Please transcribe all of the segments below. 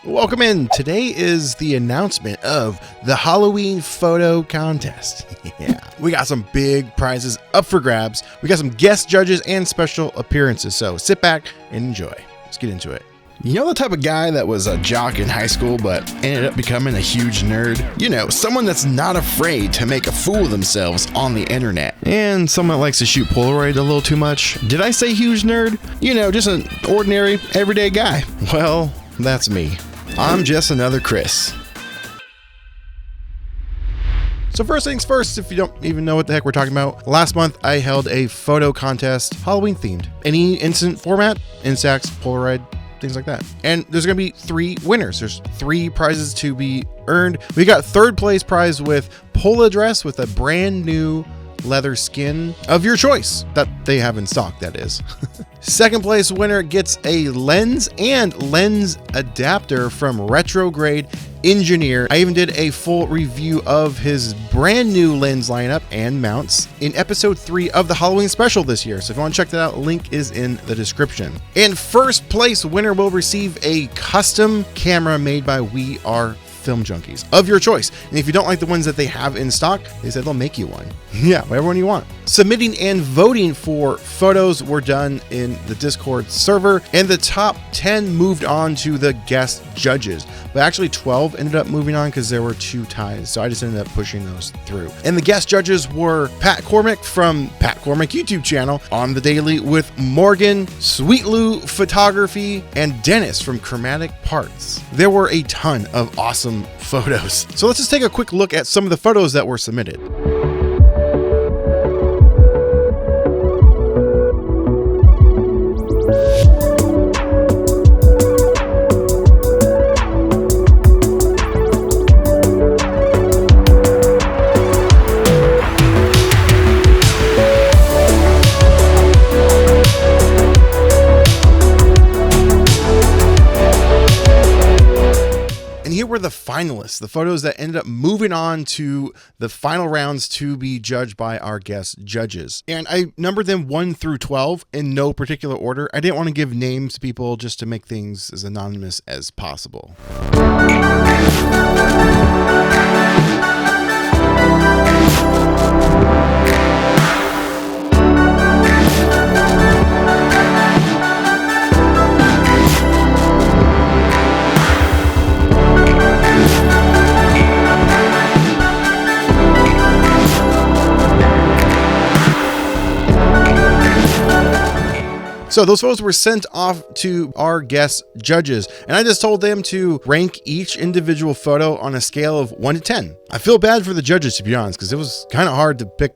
Welcome in. Today is the announcement of the Halloween photo contest. Yeah, we got some big prizes up for grabs. We got some guest judges and special appearances. So sit back and enjoy. Let's get into it. You know the type of guy that was a jock in high school but ended up becoming a huge nerd? You know, someone that's not afraid to make a fool of themselves on the internet. And someone that likes to shoot polaroid a little too much. Did I say huge nerd? You know, just an ordinary, everyday guy. Well, that's me. I'm just another Chris. So first things first, if you don't even know what the heck we're talking about, last month I held a photo contest, Halloween themed. Any instant format, Instax, Polaroid, things like that. And there's going to be 3 winners. There's 3 prizes to be earned. We got third place prize with Pola dress with a brand new leather skin of your choice that they have in stock, that is. Second place winner gets a lens and lens adapter from Retrograde Engineer. I even did a full review of his brand new lens lineup and mounts in episode 3 of the Halloween special this year. So if you want to check that out, link is in the description. And first place winner will receive a custom camera made by We Are Film Junkies of your choice. And if you don't like the ones that they have in stock, they said they'll make you one. Yeah, whatever one you want. Submitting and voting for photos were done in the Discord server, and the top 10 moved on to the guest judges. But actually 12 ended up moving on because there were 2 ties. So I just ended up pushing those through. And the guest judges were Pat Cormick from Pat Cormick YouTube channel, On the Daily with Morgan, Sweet Lou Photography, and Dennis from Chromatic Parts. There were a ton of awesome photos. So let's just take a quick look at some of the photos that were submitted. Here were the finalists, the photos that ended up moving on to the final rounds to be judged by our guest judges. And I numbered them 1 through 12 in no particular order. I didn't want to give names to people just to make things as anonymous as possible. So those photos were sent off to our guest judges, and I just told them to rank each individual photo on a scale of 1 to 10. I feel bad for the judges, to be honest, because it was kind of hard to pick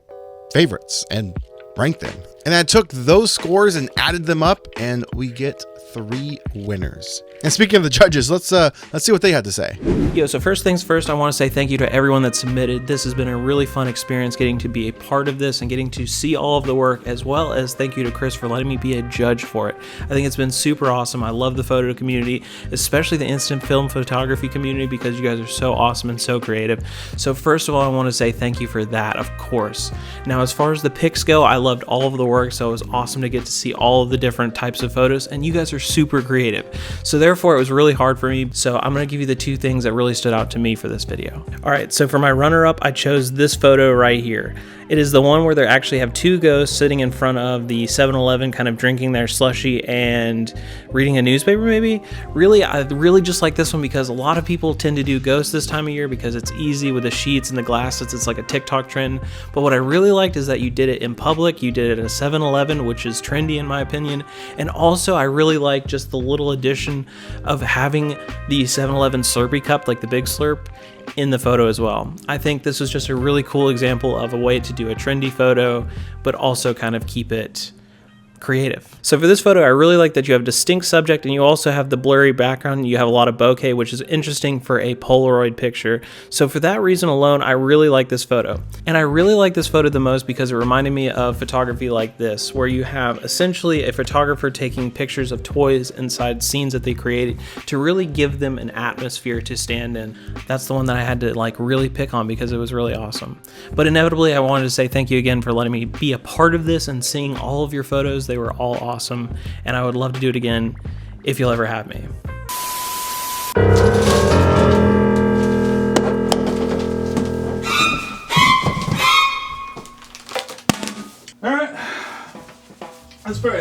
favorites and rank them. And I took those scores and added them up, and we get 3 winners. And speaking of the judges, let's see what they had to say. Yo, so first things first, I want to say thank you to everyone that submitted. This has been a really fun experience getting to be a part of this and getting to see all of the work, as well as thank you to Chris for letting me be a judge for it. I think it's been super awesome. I love the photo community, especially the instant film photography community, because you guys are so awesome and so creative. So first of all, I want to say thank you for that, of course. Now, as far as the pics go, I loved all of the work, so it was awesome to get to see all of the different types of photos, and you guys are super creative. So therefore, it was really hard for me. So I'm going to give you the 2 things that really stood out to me for this video. All right, so for my runner-up, I chose this photo right here. It is the one where they actually have 2 ghosts sitting in front of the 7-Eleven, kind of drinking their slushie and reading a newspaper maybe. Really, I really just like this one because a lot of people tend to do ghosts this time of year because it's easy with the sheets and the glasses. It's like a TikTok trend. But what I really liked is that you did it in public. You did it at a 7-Eleven, which is trendy in my opinion. And also, I really like just the little addition of having the 7-Eleven Slurpee cup, like the big slurp, in the photo as well. I think this was just a really cool example of a way to do a trendy photo, but also kind of keep it creative. So for this photo, I really like that you have distinct subject and you also have the blurry background. You have a lot of bokeh, which is interesting for a Polaroid picture. So for that reason alone, I really like this photo. And I really like this photo the most because it reminded me of photography like this, where you have essentially a photographer taking pictures of toys inside scenes that they created to really give them an atmosphere to stand in. That's the one that I had to really pick on because it was really awesome. But inevitably, I wanted to say thank you again for letting me be a part of this and seeing all of your photos. They were all awesome, and I would love to do it again if you'll ever have me.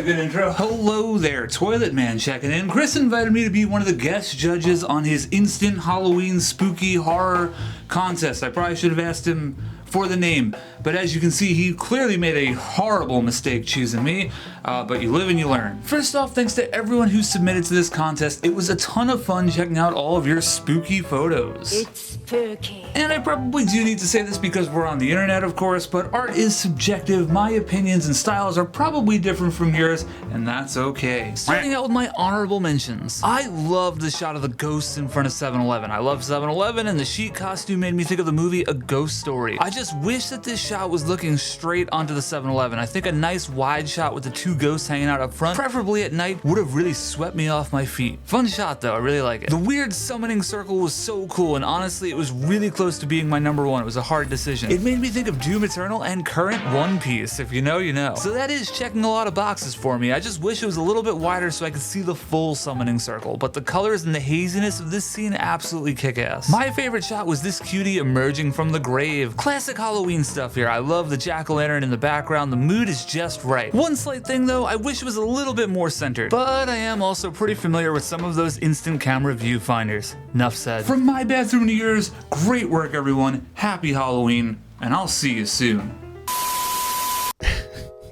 good intro. Hello there, Toilet Man checking in. Chris invited me to be one of the guest judges on his instant Halloween spooky horror contest. I probably should have asked him for the name, but as you can see, he clearly made a horrible mistake choosing me, but you live and you learn. First off, thanks to everyone who submitted to this contest. It was a ton of fun checking out all of your spooky photos. It's spooky. And I probably do need to say this because we're on the internet, of course, but art is subjective. My opinions and styles are probably different from yours, and that's okay. Starting out with my honorable mentions. I love the shot of the ghosts in front of 7-Eleven. I love 7-Eleven, and the sheet costume made me think of the movie A Ghost Story. I just wish that this shot was looking straight onto the 7-Eleven. I think a nice wide shot with the two ghosts hanging out up front, preferably at night, would have really swept me off my feet. Fun shot though, I really like it. The weird summoning circle was so cool, and honestly, it was really close to being my number one. It was a hard decision. It made me think of Doom Eternal and current One Piece. If you know, you know. So that is checking a lot of boxes for me. I just wish it was a little bit wider so I could see the full summoning circle, but the colors and the haziness of this scene absolutely kick ass. My favorite shot was this cutie emerging from the grave. Classic Halloween stuff here. I love the jack-o'-lantern in the background. The mood is just right. One slight thing though, I wish it was a little bit more centered, but I am also pretty familiar with some of those instant camera viewfinders. Enough said. From my bathroom to yours, great work everyone. Happy Halloween, and I'll see you soon.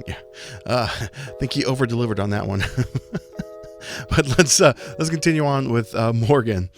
Yeah, I think he over-delivered on that one. But let's continue on with Morgan.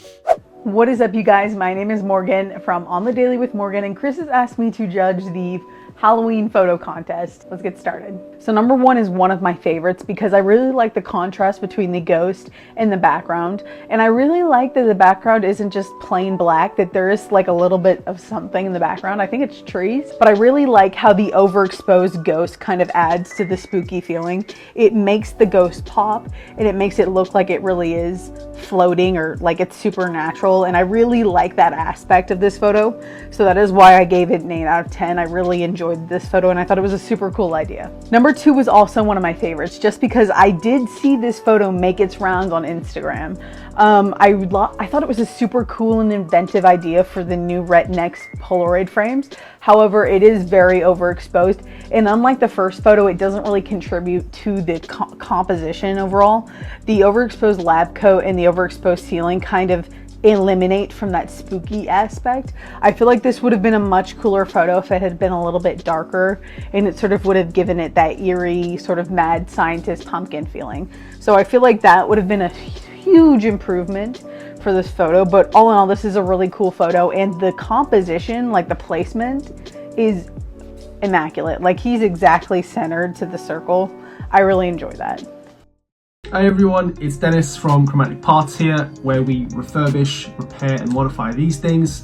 What is up, you guys? My name is Morgan from On the Daily with Morgan, and Chris has asked me to judge the Halloween photo contest. Let's get started. So number one is one of my favorites because I really like the contrast between the ghost and the background. And I really like that the background isn't just plain black, that there is like a little bit of something in the background. I think it's trees, but I really like how the overexposed ghost kind of adds to the spooky feeling. It makes the ghost pop and it makes it look like it really is floating or like it's supernatural. And I really like that aspect of this photo. So that is why I gave it an 8 out of 10. I really enjoyed this photo and I thought it was a super cool idea. Number two was also one of my favorites just because I did see this photo make its rounds on Instagram. I thought it was a super cool and inventive idea for the new Retnex Polaroid frames. However, it is very overexposed, and unlike the first photo, it doesn't really contribute to the composition overall. The overexposed lab coat and the overexposed ceiling kind of eliminate from that spooky aspect. I feel like this would have been a much cooler photo if it had been a little bit darker and it sort of would have given it that eerie sort of mad scientist pumpkin feeling. So I feel like that would have been a huge improvement for this photo, but all in all, this is a really cool photo, and the composition, like the placement, is immaculate. Like he's exactly centered to the circle. I really enjoy that. Hi everyone, it's Dennis from Chromatic Parts here, where we refurbish, repair and modify these things.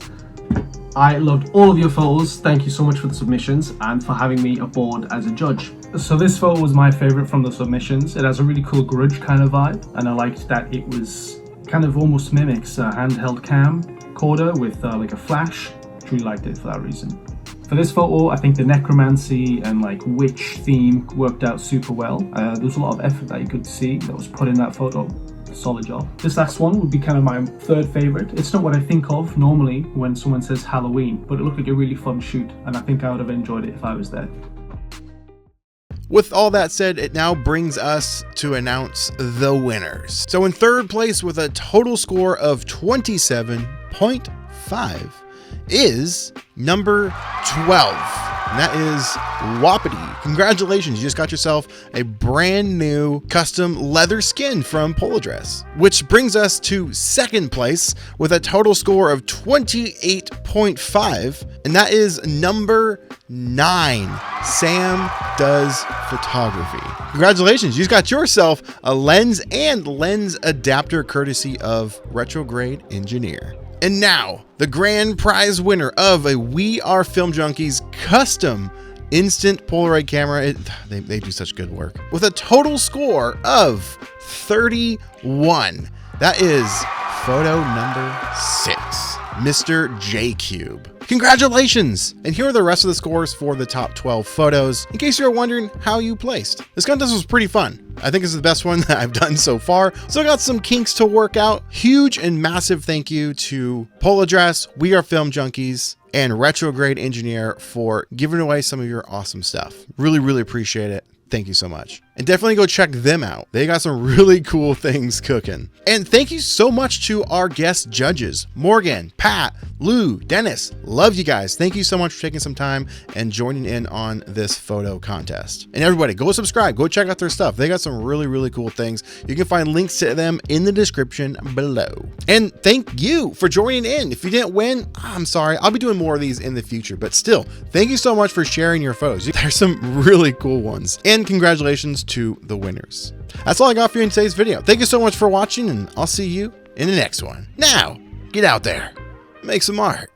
I loved all of your photos. Thank you so much for the submissions and for having me aboard as a judge. So this photo was my favorite from the submissions. It has a really cool grudge kind of vibe, and I liked that it was kind of almost mimics a handheld camcorder with like a flash. Truly liked it for that reason. For this photo, I think the necromancy and like witch theme worked out super well. There was a lot of effort that you could see that was put in that photo. Solid job. This last one would be kind of my third favorite. It's not what I think of normally when someone says Halloween, but it looked like a really fun shoot, and I think I would have enjoyed it if I was there. With all that said, it now brings us to announce the winners. So in third place with a total score of 27.5 is number 12. And that is Wapiti. Congratulations, you just got yourself a brand new custom leather skin from Poladress. Which brings us to second place with a total score of 28.5. And that is number 9. Sam Does Photography. Congratulations, you just got yourself a lens and lens adapter courtesy of Retrograde Engineer. And now, the grand prize winner of a We Are Film Junkies custom instant Polaroid camera. They do such good work. With a total score of 31. That is photo number 6, Mr. J Cube. Congratulations! And here are the rest of the scores for the top 12 photos, in case you're wondering how you placed. This contest was pretty fun. I think it's the best one that I've done so far. Still got some kinks to work out. Huge and massive thank you to Poladress, We Are Film Junkies, and Retrograde Engineer for giving away some of your awesome stuff. Really, really appreciate it. Thank you so much. And definitely go check them out. They got some really cool things cooking. And thank you so much to our guest judges, Morgan, Pat, Lou, Dennis. Love you guys. Thank you so much for taking some time and joining in on this photo contest. And everybody, go subscribe. Go check out their stuff. They got some really, really cool things. You can find links to them in the description below. And thank you for joining in. If you didn't win, I'm sorry. I'll be doing more of these in the future, but still, thank you so much for sharing your photos. There's some really cool ones. And congratulations to the winners. That's all I got for you in today's video. Thank you so much for watching, and I'll see you in the next one. Now, get out there, make some art.